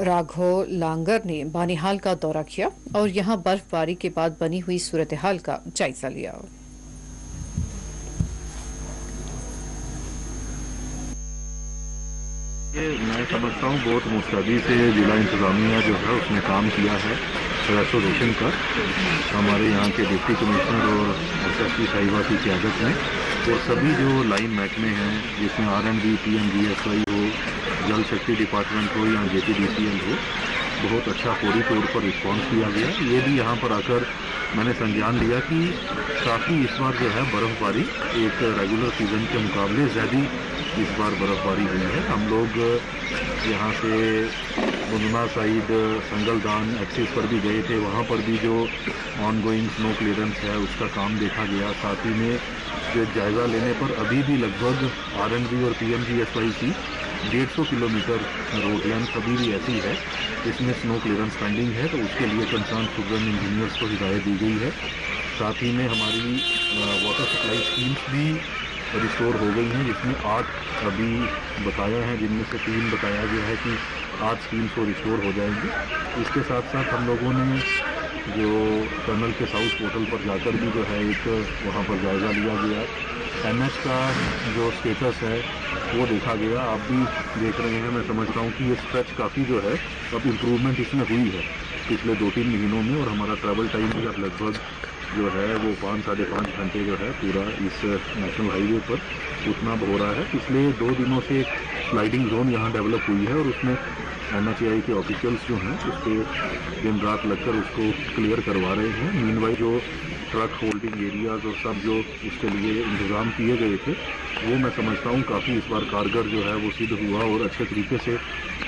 राघव लांगर ने बानिहाल का दौरा किया और यहां बर्फबारी के बाद बनी हुई सूरत हाल का जायजा लिया। मैं समझता हूँ बहुत मुस्तैदी से जिला इंतजामिया जो है उसने काम किया है रेस्टोरेशन का, हमारे यहाँ के डिप्टी कमिश्नर और एसएसपी साहिबा की क़यादत में, और सभी जो लाइन महकमे हैं जिसमें RNB, PMGSY हो, जल शक्ति डिपार्टमेंट हो या JPDCL हो, बहुत अच्छा फौरी तौर पर रिस्पॉन्स किया गया। ये भी यहाँ पर आकर मैंने संज्ञान लिया कि काफ़ी इस बार जो है बर्फ़बारी एक रेगुलर सीज़न के मुकाबले ज़्यादा इस बार बर्फ़बारी हुई है। हम लोग यहाँ से मुन्ना साइड संगलदान एक्सिस पर भी गए थे, वहाँ पर भी जो ऑनगोइंग स्नो क्लियरेंस है उसका काम देखा गया। साथ ही में जो जायज़ा लेने पर अभी भी लगभग RNB और PMGSY की 150 किलोमीटर रोड लेंथ अभी भी ऐसी है इसमें स्नो क्लियरेंस पेंडिंग है, तो उसके लिए कंसर्न सुपरन इंजीनियर्स को हिदायत दी गई है। साथ ही में हमारी वाटर सप्लाई स्कीम्स भी रिस्टोर हो गई हैं, जिसमें 8 अभी बताया है, जिनमें से 3 बताया गया है कि 8 स्कीम्स को रिस्टोर हो जाएंगी। इसके साथ साथ हम लोगों ने जो टनल के साउथ पोर्टल पर जाकर भी जो है एक वहाँ पर जायज़ा लिया गया। NH का जो स्टेटस है वो देखा गया, आप भी देख रहे हैं। मैं समझता हूँ कि ये स्ट्रेच काफ़ी जो है अब इम्प्रूवमेंट इसमें हुई है पिछले 2-3 महीनों में, और हमारा ट्रैवल टाइम भी अब लगभग जो है वो 5-5.5 घंटे जो है पूरा इस नेशनल हाईवे पर उतना हो रहा है। पिछले 2 दिनों से एक स्लाइडिंग जोन यहाँ डेवलप हुई है और उसमें NHAI के ऑफिशियल्स जो हैं उस पर दिन रात लगकर उसको क्लियर करवा रहे हैं। मीनवाइल जो ट्रक होल्डिंग एरियाज और सब जो उसके लिए इंतज़ाम किए गए थे वो मैं समझता हूँ काफ़ी इस बार कारगर जो है वो सिद्ध हुआ, और अच्छे तरीके से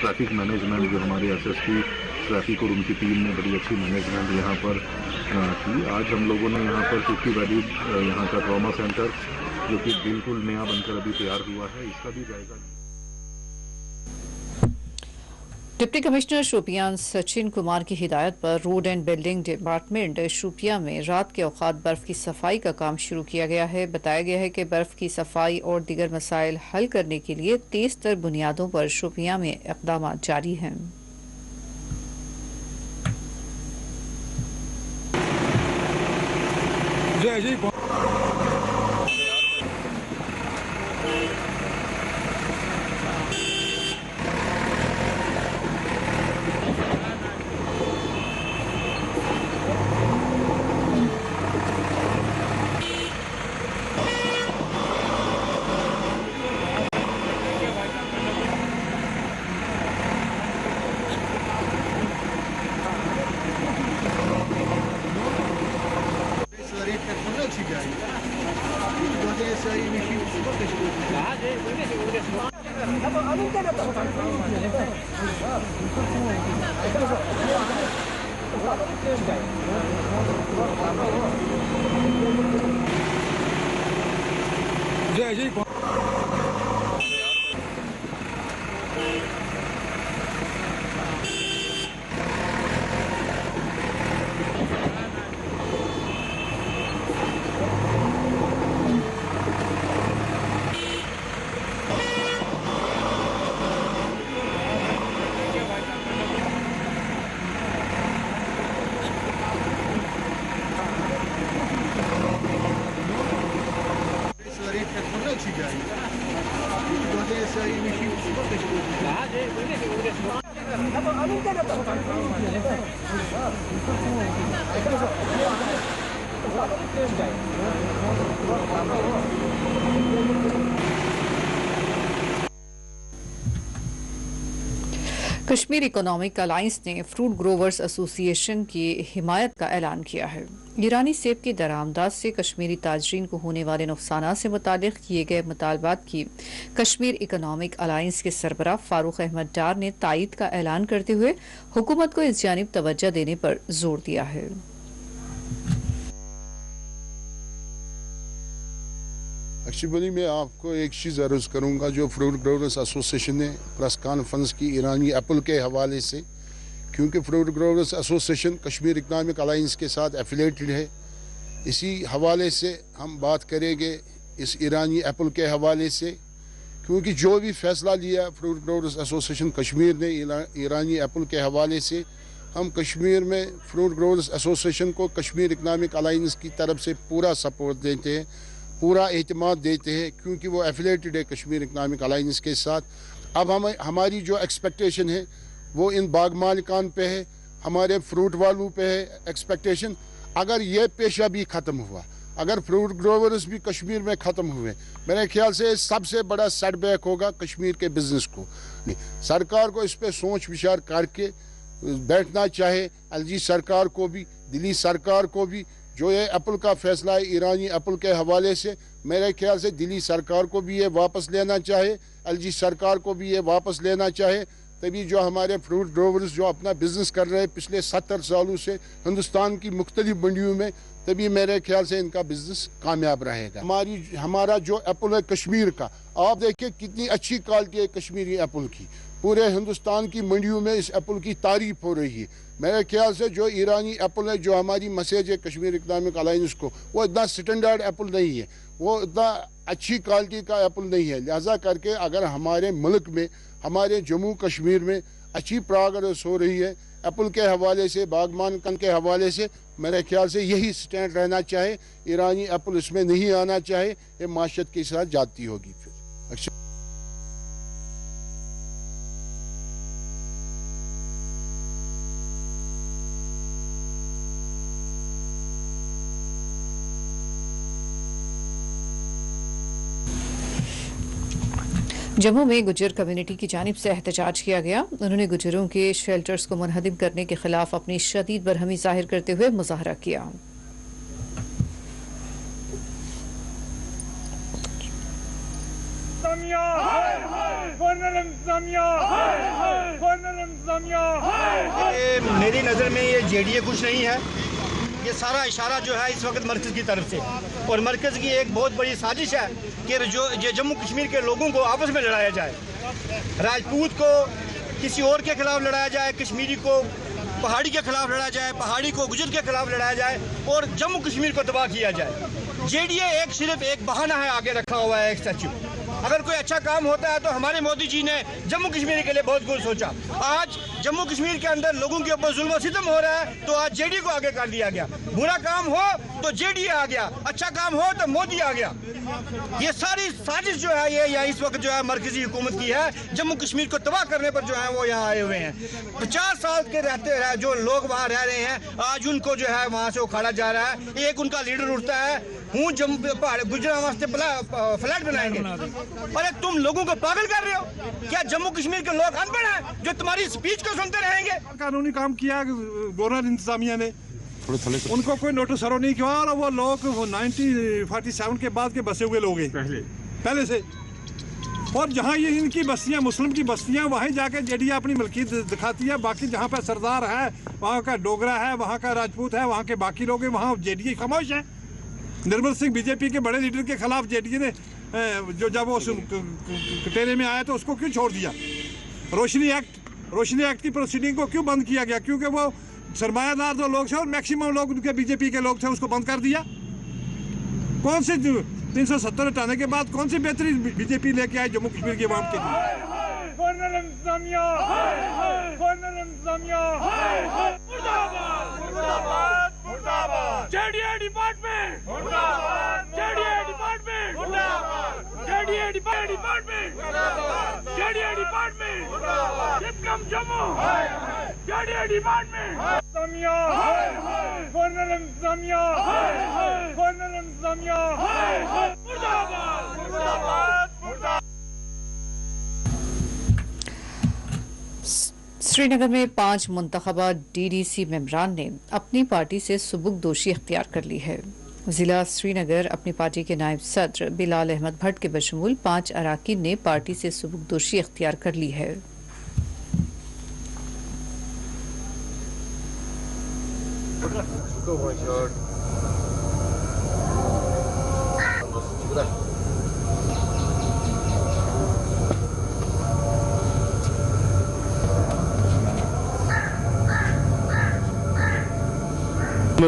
ट्रैफिक मैनेजमेंट जो हमारे SSP ट्रैफिक और उनकी टीम ने बड़ी अच्छी मैनेजमेंट यहाँ पर की। आज हम लोगों ने यहाँ पर 50 बेडेड यहाँ का ट्रॉमा सेंटर जो कि बिल्कुल नया बनकर अभी तैयार हुआ है, इसका भी जायजा लिया। डिप्टी कमिश्नर शोपियां सचिन कुमार की हिदायत पर road and building department Shopian में रात के औकात बर्फ की सफाई का काम शुरू किया गया है। बताया गया है कि बर्फ की सफाई और दीगर मसाइल हल करने के लिए तेज तर बुनियादों पर शोपियां में इक़दाम जारी हैं। कश्मीर इकोनॉमिक अलायंस ने फ्रूट ग्रोवर्स एसोसिएशन की हिमायत का ऐलान किया है। ईरानी सेब की दरामदाद से कश्मीरी ताजरीन को होने वाले नुकसानात से मुतालिक किए गए मुतालबात की कश्मीर इकोनॉमिक अलायंस के सरबराह फारूक अहमद डार ने तायीद का ऐलान करते हुए हुकूमत को इस जानिब तवज्जो देने पर जोर दिया है। एक्चुअली मैं आपको एक चीज़ अर्ज़ करूँगा, जो फ्रूट ग्रोवर्स एसोसिएशन ने प्रेस कॉन्फ्रेंस की ईरानी एप्पल के हवाले से, क्योंकि fruit growers association Kashmir economic alliance के साथ एफिलेटेड है, इसी हवाले से हम बात करेंगे इस ईरानी एप्पल के हवाले से क्योंकि जो भी फैसला लिया फ्रूट ग्रोवर्स एसोसिएशन कश्मीर ने ईरानी एप्पल के हवाले से, हम कश्मीर में फ्रूट ग्रोवर्स एसोसिएशन को कश्मीर इकनॉमिक अलायंस की तरफ से पूरा सपोर्ट देते हैं, पूरा एतमाद देते हैं, क्योंकि वो एफिलेटेड है कश्मीर इकनॉमिक अलायंस के साथ। अब हमारी जो एक्सपेक्टेशन है वो इन बाग मालिकान पे है, हमारे फ्रूट वालों पे है एक्सपेक्टेशन। अगर ये पेशा भी ख़त्म हुआ, अगर फ्रूट ग्रोवर्स भी कश्मीर में ख़त्म हुए, मेरे ख्याल से सबसे बड़ा सेटबैक होगा कश्मीर के बिजनेस को। सरकार को इस पे सोच विचार करके बैठना चाहे, एलजी सरकार को भी, दिल्ली सरकार को भी। जो ये एप्पल का फैसला है ईरानी एप्पल के हवाले से, मेरे ख्याल से दिल्ली सरकार को भी ये वापस लेना चाहे, एलजी सरकार को भी ये वापस लेना चाहे। तभी जो हमारे फ्रूट ग्रोवर्स जो अपना बिजनेस कर रहे हैं पिछले 70 सालों से हिंदुस्तान की मुख्तलिफ मंडियों में, तभी मेरे ख्याल से इनका बिजनेस कामयाब रहेगा। हमारा जो एप्पल है कश्मीर का, आप देखिए कितनी अच्छी क्वालिटी है कश्मीरी एप्पल की। पूरे हिंदुस्तान की मंडियों में इस एप्पल की तारीफ हो रही है। मेरे ख्याल से जो ईरानी एप्पल है, जो हमारी मैसेज है कश्मीर इकनॉमिक अलायंस को, वो इतना स्टैंडर्ड एप्पल नहीं है, वो इतना अच्छी क्वालिटी का एप्पल नहीं है। लिहाजा करके अगर हमारे मुल्क में, हमारे जम्मू कश्मीर में अच्छी प्रोग्रेस हो रही है एप्पल के हवाले से, बागमान के हवाले से, मेरे ख्याल से यही स्टैंड रहना चाहे। ईरानी एप्पल इसमें नहीं आना चाहे, ये माशत के साथ जाती होगी फिर। जम्मू में गुज्जर कम्युनिटी की जानिब से एहतजाज किया गया। उन्होंने गुज्जरों के शेल्टर्स को मुनहदिम करने के खिलाफ अपनी शदीद बरहमी जाहिर करते हुए मुजाहरा किया। मेरी नज़र में ये जेडीए कुछ नहीं है, ये सारा इशारा जो है इस वक्त मरकज़ की तरफ से, और मरकज़ की एक बहुत बड़ी साजिश है कि जो जम्मू कश्मीर के लोगों को आपस में लड़ाया जाए। राजपूत को किसी और के खिलाफ लड़ाया जाए, कश्मीरी को पहाड़ी के खिलाफ लड़ाया जाए, पहाड़ी को गुजर के खिलाफ लड़ाया जाए, और जम्मू कश्मीर को तबाह किया जाए। जेडीए सिर्फ एक बहाना है, आगे रखा हुआ है एक स्टैच्यू। अगर कोई अच्छा काम होता है तो हमारे मोदी जी ने जम्मू कश्मीर के लिए बहुत कुछ सोचा। आज जम्मू कश्मीर के अंदर लोगों के ऊपर जुल्म सितम हो रहा है, तो आज जेडीए को आगे कर दिया गया। बुरा काम हो तो जेडीए आ गया, अच्छा काम हो तो मोदी आ गया। ये सारी साजिश जो है ये इस वक्त जो है मरकजी हुकूमत की है, जम्मू कश्मीर को तबाह करने पर जो है वो यहाँ आए हुए हैं। 50 साल के रहते जो लोग वहाँ रह रहे हैं, आज उनको जो है वहाँ से उखाड़ा जा रहा है। एक उनका लीडर उठता है, हूँ जम्मू गुजरात वास्ते फ्लैट बनाएंगे। अरे तुम लोगों को पागल कर रहे हो क्या? जम्मू कश्मीर के लोग अनपढ़ हैं जो तुम्हारी स्पीच को सुनते रहेंगे? कानूनी काम किया गवर्नर इंतजामिया ने, उनको कोई नोटिस सरो नहीं किया, और वो लोग 1947 के बाद के बसे हुए लोग हैं पहले से। और जहाँ ये इनकी बस्तियाँ, मुस्लिम की बस्तियाँ, वहीं जाके जेडीए अपनी मलकियत दिखाती है। बाकी जहाँ पर सरदार है, वहाँ का डोगरा है, वहाँ का राजपूत है, वहाँ के बाकी लोग हैं, वहाँ जेडीए खामोश है। निर्मल सिंह बीजेपी के बड़े लीडर के खिलाफ जेडीए ने जब वो कटेरे में आया तो उसको क्यों छोड़ दिया? रोशनी एक्ट की प्रोसीडिंग को क्यों बंद किया गया? क्योंकि वो सरमायादार जो लोग थे और मैक्सिमम लोग उनके बीजेपी के लोग थे, उसको बंद कर दिया। कौन से 370 हटाने के बाद कौन सी बेहतरी बीजेपी लेके आई जम्मू कश्मीर के अवाम के लिए? श्रीनगर में 5 मुंतखबा डीडीसी मेंबरान ने अपनी पार्टी से सुबुकदोशी इख्तियार कर ली है। जिला श्रीनगर अपनी पार्टी के नायब सदर बिलाल अहमद भट्ट के बशमूल 5 अराकीन ने पार्टी से सुबुकदोशी इख्तियार कर ली है।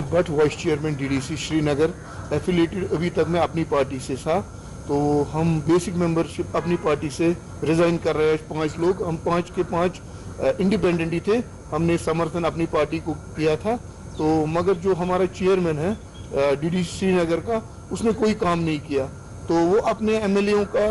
Bhatt vice chairman DDC Srinagar affiliated अभी तक मैं अपनी पार्टी से था। तो हम बेसिक मेंबरशिप अपनी पार्टी से रिजाइन कर रहे हैं 5 लोग। हम 5 के 5 इंडिपेंडेंट ही थे, हमने समर्थन अपनी पार्टी को किया था। तो मगर जो हमारा चेयरमैन है डीडीसी श्रीनगर का, उसने कोई काम नहीं किया, तो वो अपने एमएलए का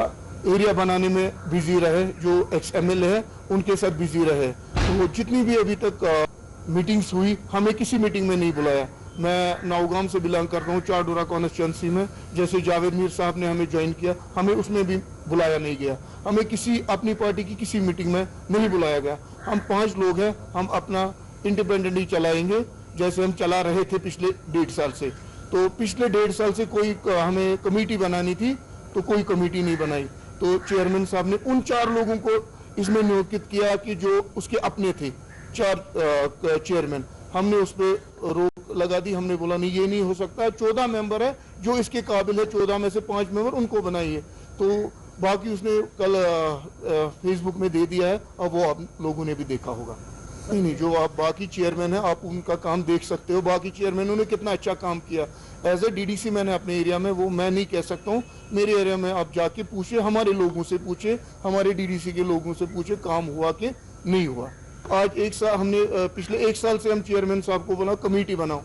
एरिया बनाने में बिजी रहे, जो एक्स एमएलए है उनके साथ बिजी रहे। तो जितनी भी अभी तक मीटिंग्स हुई, हमें किसी मीटिंग में नहीं बुलाया। मैं नौगाम से बिलोंग करता हूँ, चारडोरा कॉन्स्टिट्यूंसी में, जैसे जावेद मीर साहब ने हमें ज्वाइन किया, हमें उसमें भी बुलाया नहीं गया। हमें किसी अपनी पार्टी की किसी मीटिंग में नहीं बुलाया गया। हम 5 लोग हैं, हम अपना इंडिपेंडेंटली चलाएंगे जैसे हम चला रहे थे पिछले 1.5 साल से। तो पिछले 1.5 साल से कोई हमें कमेटी बनानी थी तो कोई कमेटी नहीं बनाई। तो चेयरमैन साहब ने उन 4 लोगों को इसमें नियोजित किया कि जो उसके अपने थे, 4 चेयरमैन। हमने उस पर रोक लगा दी, हमने बोला नहीं ये नहीं हो सकता, 14 मेंबर है जो इसके काबिल है, 14 में से 5 मेंबर उनको बनाइए। तो बाकी उसने कल फेसबुक में दे दिया है, अब वो आप लोगों ने भी देखा होगा। नहीं, जो आप बाकी चेयरमैन है आप उनका काम देख सकते हो, बाकी चेयरमैनों ने कितना अच्छा काम किया। एज ए डीडीसी मैंने अपने एरिया में, वो मैं नहीं कह सकता हूँ, मेरे एरिया में आप जाके पूछे, हमारे लोगों से पूछे, हमारे डीडीसी के लोगों से पूछे काम हुआ कि नहीं हुआ। आज 1 साल हमने पिछले 1 साल से हम चेयरमैन साहब को बोला कमेटी बनाओ,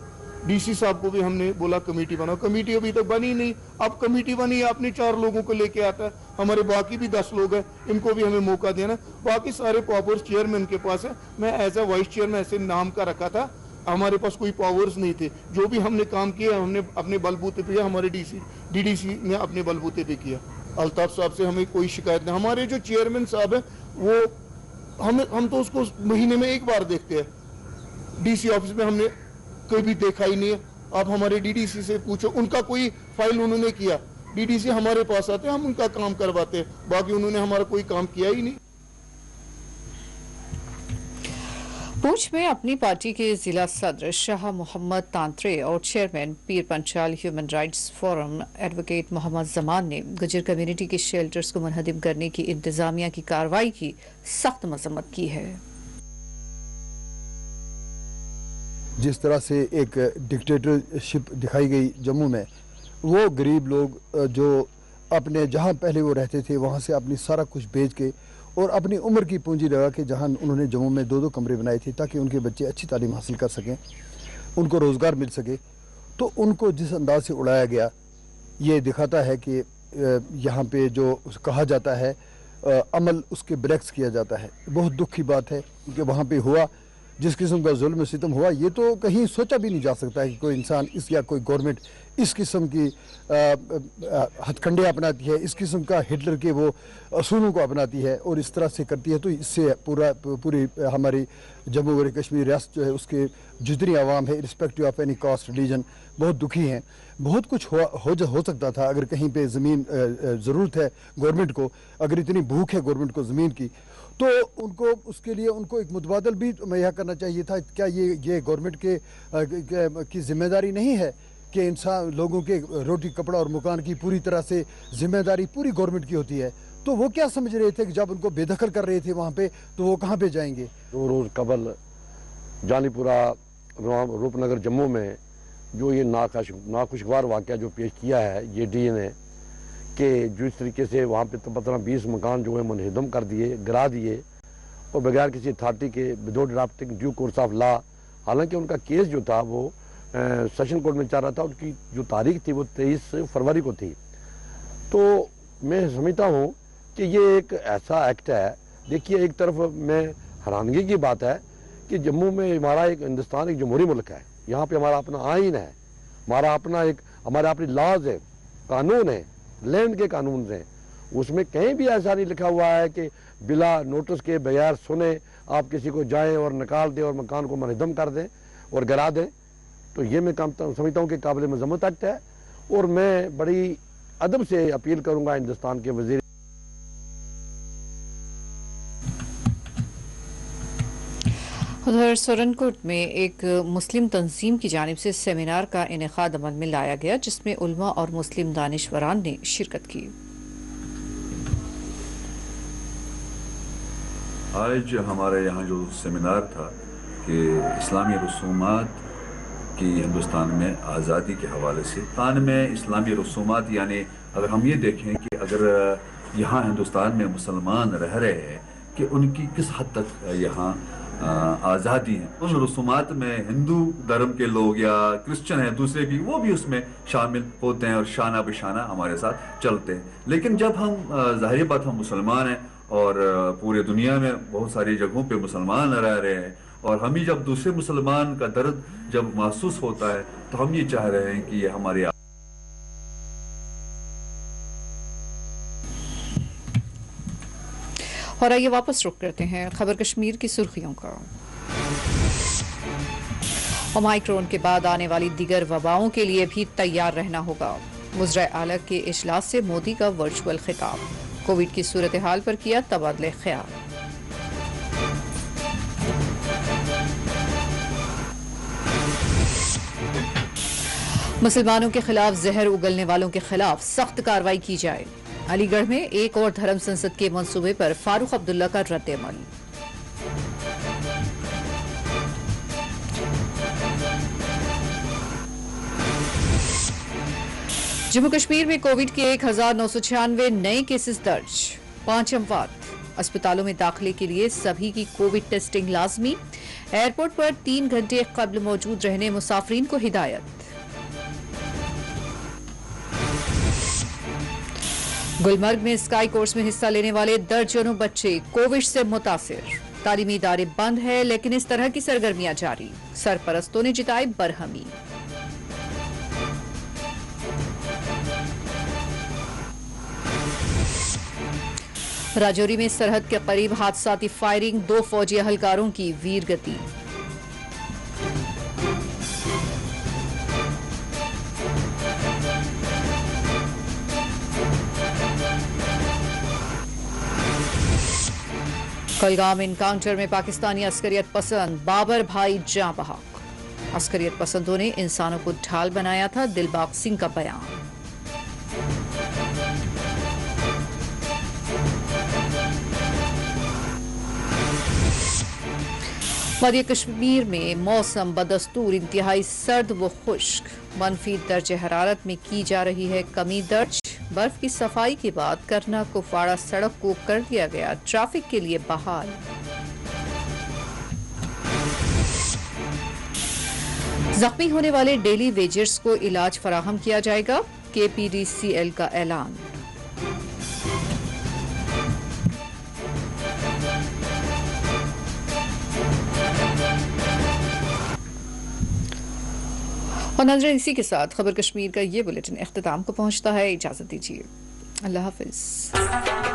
डीसी साहब को भी हमने बोला कमेटी बनाओ, कमेटी अभी तक बनी नहीं। अब कमेटी बनी, आपने 4 लोगों को लेके आता है, हमारे बाकी भी 10 लोग हैं, इनको भी हमें मौका देना। बाकी सारे पावर्स चेयरमैन के पास है। मैं एज ए वाइस चेयरमैन ऐसे नाम का रखा था, हमारे पास कोई पावर्स नहीं थे। जो भी हमने काम किया हमने अपने बलबूते पे किया, हमारे डीडीसी ने अपने बलबूते पे किया। अल्ताफ साहब से हमें कोई शिकायत नहीं। हमारे जो चेयरमैन साहब है वो हम तो उसको महीने में 1 बार देखते हैं, डीसी ऑफिस में हमने कभी देखा ही नहीं है। आप हमारे डीडीसी से पूछो, उनका कोई फाइल उन्होंने किया, डीडीसी हमारे पास आते हैं, हम उनका काम करवाते हैं, बाकी उन्होंने हमारा कोई काम किया ही नहीं। पूंछ में अपनी पार्टी के जिला सदर शाह मोहम्मद तांत्रे और chairman Pir Panjal human rights forum advocate Mohammad Zaman ने गुजर कम्युनिटी के शेल्टर्स को मुनहदिम करने की इंतजामिया की कार्रवाई की सख्त मजम्मत की है। जिस तरह से एक डिक्टेटरशिप दिखाई गई जम्मू में, वो गरीब लोग जो अपने जहाँ पहले वो रहते थे वहाँ से अपनी सारा कुछ बेच के और अपनी उम्र की पूंजी लगा के जहाँ उन्होंने जम्मू में 2-2 कमरे बनाए थे ताकि उनके बच्चे अच्छी तालीम हासिल कर सकें, उनको रोज़गार मिल सके, तो उनको जिस अंदाज से उड़ाया गया ये दिखाता है कि यहाँ पे जो कहा जाता है अमल उसके ब्रेक्स किया जाता है। बहुत दुख की बात है कि वहाँ पे हुआ जिस किस्म का जुल्म सितम हुआ, ये तो कहीं सोचा भी नहीं जा सकता है कि कोई इंसान इस या कोई गवर्नमेंट इस किस्म की हथकंडे अपनाती है, इस किस्म का हिटलर के वो असूलों को अपनाती है और इस तरह से करती है। तो इससे पूरी हमारी जम्मू और कश्मीर रियासत जो है उसके जितनी आवाम है irrespective of any caste religion बहुत दुखी हैं। बहुत कुछ हो सकता था अगर कहीं पे ज़मीन ज़रूरत है गवर्नमेंट को, अगर इतनी भूख है गवर्नमेंट को ज़मीन की, तो उनको उसके लिए उनको एक मुतबादल भी मुहैया करना चाहिए था। क्या ये गवर्नमेंट की जिम्मेदारी नहीं है कि इंसान लोगों के रोटी कपड़ा और मकान की पूरी तरह से जिम्मेदारी पूरी गवर्नमेंट की होती है? तो वो क्या समझ रहे थे कि जब उनको बेदखल कर रहे थे वहाँ पे, तो वो कहाँ पे जाएंगे? 2 रोज़ कबल जानीपुरा रूपनगर जम्मू में जो ये नाखुशगवार वाक़या जो पेश किया है ये डीएन ने, कि जिस तरीके से वहाँ पे तबतरा 20 मकान जो है मुनहदम कर दिए, गिरा दिए और बगैर किसी अथॉरिटी के without drafting due course of law. हालांकि उनका केस जो था वो सेशन कोर्ट में चल रहा था, उनकी जो तारीख थी वो 23 फरवरी को थी। तो मैं समझता हूँ कि ये एक ऐसा एक्ट है, देखिए एक तरफ में हैरानगी की बात है कि जम्मू में हमारा एक हिंदुस्तान एक जमहूरी मुल्क है, यहाँ पे हमारा अपना आइन है, हमारा अपना हमारे अपनी लॉज है, कानून है, लैंड के कानून हैं, उसमें कहीं भी ऐसा नहीं लिखा हुआ है कि बिला नोटिस के बगैर सुने आप किसी को जाएं और निकाल दें और मकान को मुनहदम कर दें और गिरा दें। तो ये मैं समझता हूँ कि काबिल मजम्मत एक्ट है और मैं बड़ी अदब से अपील करूँगा हिंदुस्तान के वज़ीर। उधर सुरनकोट में एक मुस्लिम तंजीम की जानिब से सेमिनार का इनेकाद अमल में लाया गया जिसमें उलमा और मुस्लिम दानिशवरान ने शिरकत की। आज हमारे यहाँ जो सेमिनार था कि इस्लामी रसूमात कि हिंदुस्तान में आज़ादी के हवाले से हिंदुस्तान में इस्लामी रसूमात, यानी अगर हम ये देखें कि अगर यहाँ हिंदुस्तान में मुसलमान रह रहे हैं कि उनकी किस हद तक यहाँ आज़ादी है, उन रसूमात में हिंदू धर्म के लोग या क्रिश्चियन हैं दूसरे भी, वो भी उसमें शामिल होते हैं और शाना बिशाना हमारे साथ चलते हैं। लेकिन जब हम ज़ाहिर बात हम मुसलमान हैं और पूरे दुनिया में बहुत सारी जगहों पे मुसलमान रह रहे हैं और हम ही जब दूसरे मुसलमान का दर्द जब महसूस होता है तो हम ये चाह रहे हैं कि ये हमारे और आइए वापस रुख करते हैं खबर कश्मीर की सुर्खियों का। ओमाइक्रोन के बाद आने वाली दीगर वबाओं के लिए भी तैयार रहना होगा। वज़ीर आला के इजलास से मोदी का वर्चुअल खिताब, कोविड की सूरत हाल पर किया तबादले ख्याल। मुसलमानों के खिलाफ जहर उगलने वालों के खिलाफ सख्त कार्रवाई की जाए। अलीगढ़ में एक और धर्म संसद के मंसूबे पर फारूक अब्दुल्ला का रद्द-ए-अमल। जम्मू कश्मीर में कोविड के 1996 नए केसेस दर्ज, 5 अमवात। अस्पतालों में दाखिले के लिए सभी की कोविड टेस्टिंग लाजमी। एयरपोर्ट पर 3 घंटे कब्ल मौजूद रहने मुसाफरीन को हिदायत। गुलमर्ग में स्काई कोर्स में हिस्सा लेने वाले दर्जनों बच्चे कोविड से मुतासिर। तालीमी इदारे बंद है लेकिन इस तरह की सरगर्मियां जारी। सरपरस्तों ने जिताई बरहमी। राजौरी में सरहद के करीब हादसाती फायरिंग, 2 फौजी अहलकारों की वीरगति। कलगाम इनकाउंटर में पाकिस्तानी अस्करियत पसंद बाबर भाई जां बहक। अस्करियत पसंदों ने इंसानों को ढाल बनाया था, दिलबाग सिंह का बयान। वादी कश्मीर में मौसम बदस्तूर इंतहाई सर्द व खुश्क। मनफी दर्जे हरारत में की जा रही है कमी दर्ज। बर्फ की सफाई के बाद करना कुफवाड़ा सड़क को कर दिया गया ट्रैफिक के लिए बहाल। जख्मी होने वाले डेली वेजर्स को इलाज फराहम किया जाएगा, KPDCL का ऐलान। और नाज़रीन, इसी के साथ खबर कश्मीर का ये बुलेटिन इख्तिताम को पहुंचता है। इजाजत दीजिए, अल्लाह हाफिज।